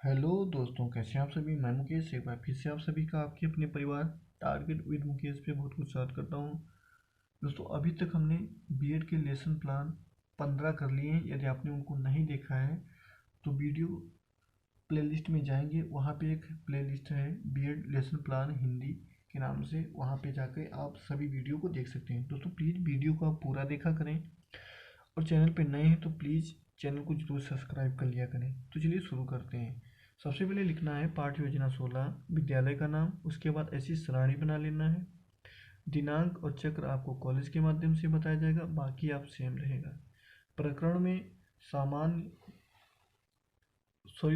Hello दोस्तों, कैसे हैं आप सभी। मैं मुकेश एक बार फिर से आप सभी का आपके अपने परिवार टारगेट विद मुकेश पे बहुत कुछ स्वागत करता हूं। दोस्तों, अभी तक हमने बीएड के लेसन प्लान 15 कर लिए हैं। यदि आपने उनको नहीं देखा है तो वीडियो प्लेलिस्ट में जाएंगे, वहां पे एक प्लेलिस्ट है बीएड लेसन प्लान हिंदी के नाम से, वहां पे जाकर आप सभी वीडियो को देख सकते हैं। दोस्तों, प्लीज़ वीडियो को आप पूरा देखा करें और चैनल पे नए हैं तो प्लीज़ चैनल को जरूर सब्सक्राइब कर लिया करें। तो चलिए शुरू करते हैं। सबसे पहले लिखना है पाठ्य योजना 16, विद्यालय का नाम, उसके बाद ऐसी सराणी बना लेना है। दिनांक और चक्र आपको कॉलेज के माध्यम से बताया जाएगा, बाकी आप सेम रहेगा। प्रकरण में सामान्य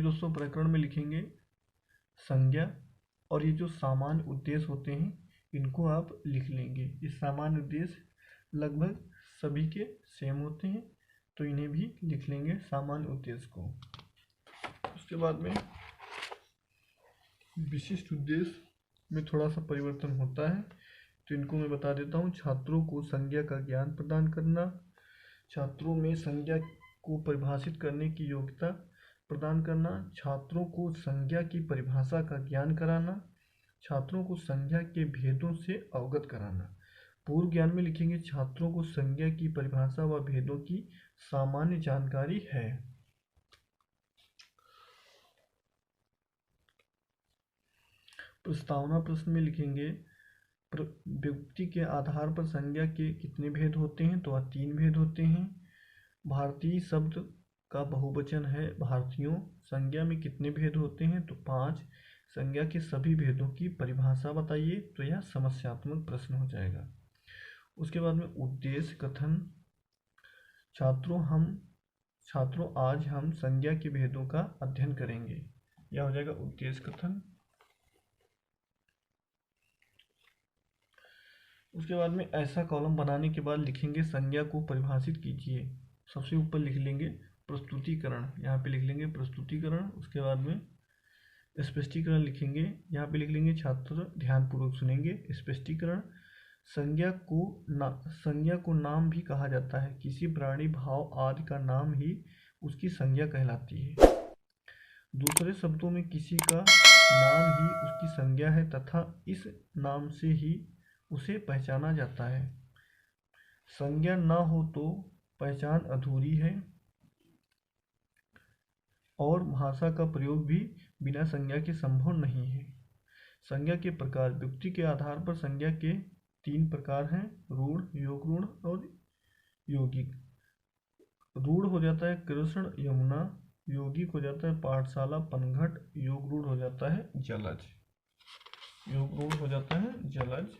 दोस्तों, प्रकरण में लिखेंगे संज्ञा, और ये जो सामान्य उद्देश्य होते हैं इनको आप लिख लेंगे। ये सामान्य उद्देश्य लगभग सभी के सेम होते हैं तो इन्हें भी लिख लेंगे सामान्य उद्देश्य को। उसके बाद में विशिष्ट उद्देश्य में थोड़ा सा परिवर्तन होता है तो इनको मैं बता देता हूँ। छात्रों को संज्ञा का ज्ञान प्रदान करना, छात्रों में संज्ञा को परिभाषित करने की योग्यता प्रदान करना, छात्रों को संज्ञा की परिभाषा का ज्ञान कराना, छात्रों को संज्ञा के भेदों से अवगत कराना। पूर्व ज्ञान में लिखेंगे छात्रों को संज्ञा की परिभाषा व भेदों की सामान्य जानकारी है। प्रस्तावना प्रश्न में लिखेंगे व्यक्ति के आधार पर संज्ञा के कितने भेद होते हैं, तो 3 भेद होते हैं। भारतीय शब्द का बहुवचन है भारतीयों। संज्ञा में कितने भेद होते हैं, तो 5। संज्ञा के सभी भेदों की परिभाषा बताइए, तो यह समस्यात्मक प्रश्न हो जाएगा। उसके बाद में उद्देश्य कथन, छात्रों आज हम संज्ञा के भेदों का अध्ययन करेंगे, यह हो जाएगा उद्देश्य कथन। उसके बाद में ऐसा कॉलम बनाने के बाद लिखेंगे संज्ञा को परिभाषित कीजिए। सबसे ऊपर लिख लेंगे प्रस्तुतिकरण, यहाँ पे लिख लेंगे प्रस्तुतिकरण। उसके बाद में स्पष्टीकरण लिखेंगे, यहाँ पे लिख लेंगे छात्र ध्यानपूर्वक सुनेंगे। स्पष्टीकरण, संज्ञा को नाम भी कहा जाता है। किसी प्राणी, भाव आदि का नाम ही उसकी संज्ञा कहलाती है। दूसरे शब्दों में किसी का नाम ही उसकी संज्ञा है तथा इस नाम से ही उसे पहचाना जाता है। संज्ञा न हो तो पहचान अधूरी है और भाषा का प्रयोग भी बिना संज्ञा के संभव नहीं है। संज्ञा के प्रकार, व्यक्ति के आधार पर संज्ञा के 3 प्रकार हैं, रूढ़, योग रूढ़ और यौगिक। रूढ़ हो जाता है कृष्ण यमुना, यौगिक हो जाता है पाठशाला पनघट, योग रूढ़ हो जाता है जलज। योग रूढ़ हो जाता है जलज।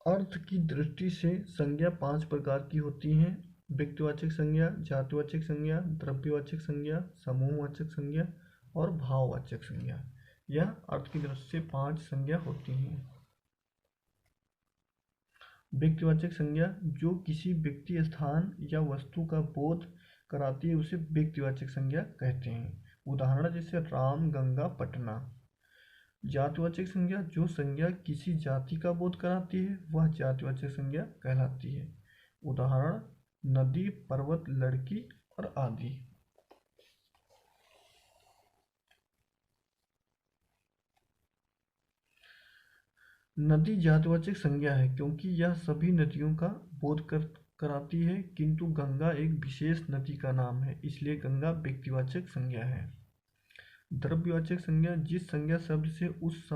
अर्थ की दृष्टि से संज्ञा 5 प्रकार की होती हैं। व्यक्तिवाचक संज्ञा, जातिवाचक संज्ञा, द्रव्यवाचक संज्ञा, समूहवाचक संज्ञा और भाववाचक संज्ञा। यह अर्थ की दृष्टि से 5 संज्ञा होती हैं। व्यक्तिवाचक संज्ञा जो किसी व्यक्ति, स्थान या वस्तु का बोध कराती है उसे व्यक्तिवाचक संज्ञा कहते हैं। उदाहरण जैसे राम, गंगा, पटना। जातिवाचक संज्ञा जो संज्ञा किसी जाति का बोध कराती है वह जातिवाचक संज्ञा कहलाती है। उदाहरण नदी, पर्वत, लड़की और आदि। नदी जातिवाचक संज्ञा है क्योंकि यह सभी नदियों का बोध कराती है, किंतु गंगा एक विशेष नदी का नाम है, इसलिए गंगा व्यक्तिवाचक संज्ञा है। द्रव्यवाचक संज्ञा जिस संज्ञा शब्द से उस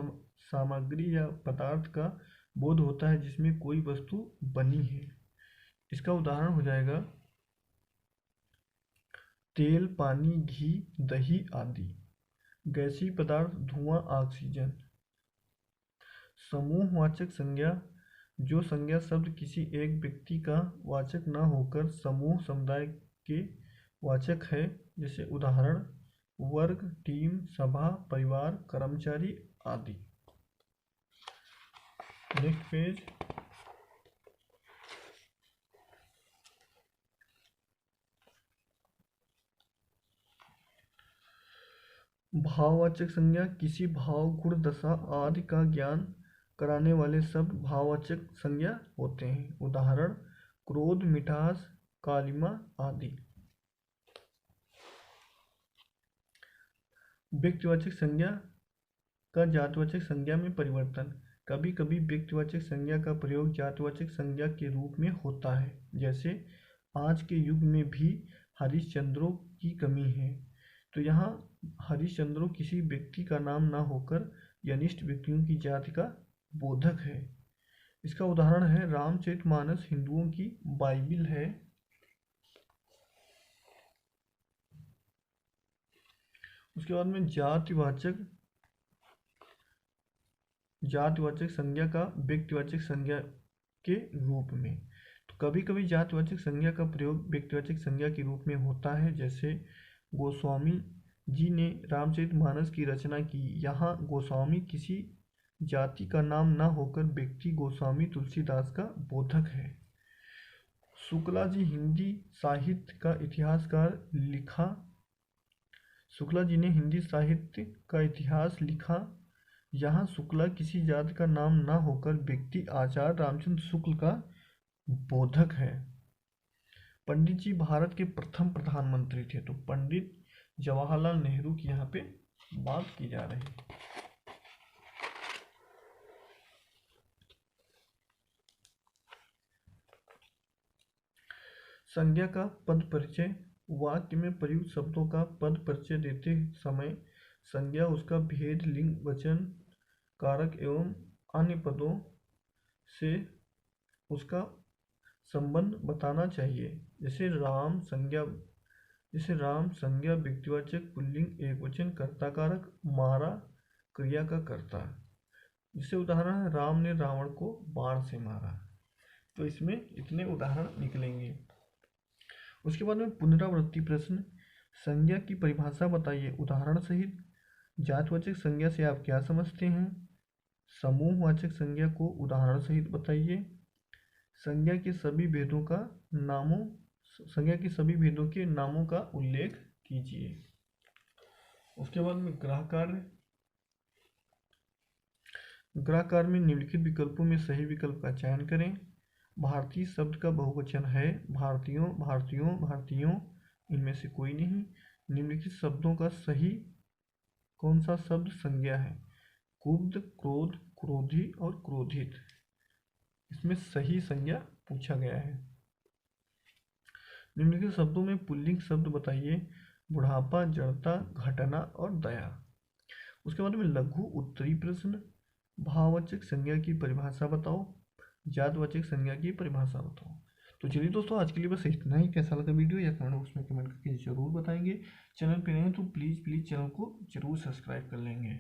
सामग्री या पदार्थ का बोध होता है जिसमें कोई वस्तु बनी है। इसका उदाहरण हो जाएगा तेल, पानी, घी, दही आदि। गैसीय पदार्थ, धुआं, ऑक्सीजन। समूहवाचक संज्ञा जो संज्ञा शब्द किसी एक व्यक्ति का वाचक न होकर समूह, समुदाय के वाचक है। जैसे उदाहरण वर्ग, टीम, सभा, परिवार, कर्मचारी आदि। Next page. भाववाचक संज्ञा किसी भाव, गुण, दशा आदि का ज्ञान कराने वाले शब्द भाववाचक संज्ञा होते हैं। उदाहरण क्रोध, मिठास, कालिमा आदि। व्यक्तिवाचक संज्ञा का जातिवाचक संज्ञा में परिवर्तन। कभी कभी व्यक्तिवाचक संज्ञा का प्रयोग जातिवाचक संज्ञा के रूप में होता है, जैसे आज के युग में भी हरिश्चंद्रों की कमी है। तो यहाँ हरिश्चंद्रों किसी व्यक्ति का नाम ना होकर अनिष्ट व्यक्तियों की जाति का बोधक है। इसका उदाहरण है रामचरितमानस हिंदुओं की बाइबिल है। उसके बाद में जातिवाचक संज्ञा का व्यक्तिवाचक संज्ञा के रूप में। तो कभी कभी जातिवाचक संज्ञा का प्रयोग व्यक्तिवाचक संज्ञा के रूप में होता है, जैसे गोस्वामी जी ने रामचरितमानस की रचना की। यहाँ गोस्वामी किसी जाति का नाम न होकर व्यक्ति गोस्वामी तुलसीदास का बोधक है। शुक्ला जी हिंदी साहित्य का इतिहासकार लिखा। शुक्ला जी ने हिंदी साहित्य का इतिहास लिखा। यहाँ शुक्ला किसी जाति का नाम न होकर व्यक्ति आचार्य रामचंद्र शुक्ल का बोधक है। पंडित जी भारत के प्रथम प्रधानमंत्री थे। तो पंडित जवाहरलाल नेहरू की यहाँ पे बात की जा रही है। संज्ञा का पद परिचय। वाक्य में प्रयुक्त शब्दों का पद परिचय देते समय संज्ञा उसका भेद, लिंग, वचन, कारक एवं अन्य पदों से उसका संबंध बताना चाहिए। जैसे राम संज्ञा व्यक्तिवाचक पुल्लिंग एकवचन कर्ता कारक, मारा क्रिया का कर्ता। जिससे उदाहरण है राम ने रावण को बाण से मारा। तो इसमें इतने उदाहरण निकलेंगे। उसके बाद में पुनरावृत्ति प्रश्न। संज्ञा की परिभाषा बताइए उदाहरण सहित। जातिवाचक संज्ञा से आप क्या समझते हैं? समूहवाचक संज्ञा को उदाहरण सहित बताइए। संज्ञा के सभी भेदों के नामों का उल्लेख कीजिए। उसके बाद में ग्राह कार्य में निम्नलिखित विकल्पों में सही विकल्प का चयन करें। भारतीय शब्द का बहुवचन है भारतीयों, भारतीयों, इनमें से कोई नहीं। निम्नलिखित शब्दों का सही कौन सा शब्द संज्ञा है? कुब्ध, क्रोध, क्रोधी और क्रोधित। इसमें सही संज्ञा पूछा गया है। निम्नलिखित शब्दों में पुल्लिंग शब्द बताइए। बुढ़ापा, जड़ता, घटना और दया। उसके बाद में लघु उत्तरी प्रश्न। भाववाचक संज्ञा की परिभाषा बताओ। जातिवाचक संज्ञा की परिभाषा बताओ। तो चलिए दोस्तों, आज के लिए बस इतना ही। कैसा लगा वीडियो या कमेंट बॉक्स में कमेंट करके जरूर बताएंगे। चैनल पे नए हैं तो प्लीज़ चैनल को जरूर सब्सक्राइब कर लेंगे।